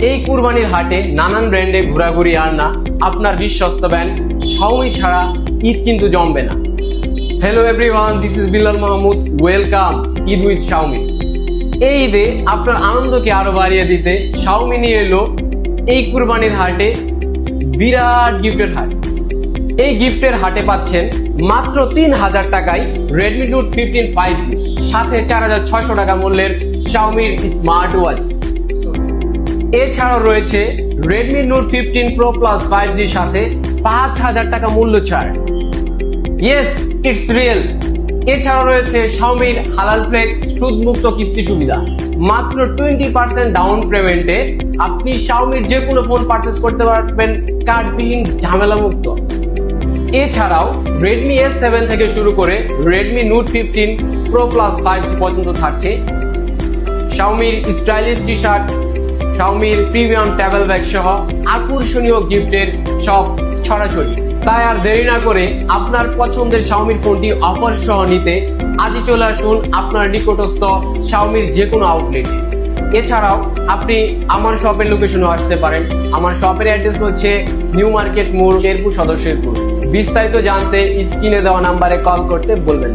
এই কুরবানির হাটে নানান ব্র্যান্ডে ঘোরাঘুরি আর না, আপনার বিশ্বস্ত ব্র্যান্ড শাওমি ছাড়া ঈদ কিন্তু জমবে না। Hello everyone, this is Billal Mahmud, welcome Eid with Xiaomi. এই ঈদে আপনার আনন্দকে আরো বাড়িয়ে দিতে শাওমি নিয়ে এলো এই কুরবানির হাটে বিরাট গিফটের হাট। এই গিফটের হাটে পাচ্ছেন মাত্র 3000 টাকায় রেডমি নোট 15 5G, সাথে 4600 টাকা মূল্যের শাওমির স্মার্ট ওয়াচ। এছাড়াও রয়েছে Redmi note 15 pro plus 5G সাথে 5000 টাকা মূল্য ছাড়। Yes, it's real. এছাড়াও রয়েছে শাওমির হালাল ফ্লেক্স সুদমুক্ত কিস্তি সুবিধা। মাত্র 20% ডাউন পেমেন্টে আপনি শাওমির যে কোনো ফোন পারচেজ করতে পারবেন কার্ডবিহীন, ঝামেলা মুক্ত। এছাড়াও রেডমি S7 থেকে শুরু করে রেডমি নোট 15 প্রো প্লাস 5 পর্যন্ত থাকছে শাওমির স্টাইলিশ টি শার্ট, শাওমির প্রিমিয়াম ট্রাভেল ব্যাগ সহ আকর্ষণীয় গিফটের সব ছড়াছড়ি। তাই আর দেরি না করে আপনার পছন্দের শাওমির ফোনটি অফার সহ নিতে আজই চলে আসুন আপনার নিকটস্থ শাওমির যে কোনো আউটলেটে। এছাড়াও আপনি আমার শপের লোকেশনে আসতে পারেন। আমার শপের অ্যাড্রেস হচ্ছে নিউ মার্কেট মোড়, শেরপুর সদর শেরপুর। বিস্তারিত জানতে স্ক্রিনে দেওয়া নাম্বারে কল করতে বলবেন।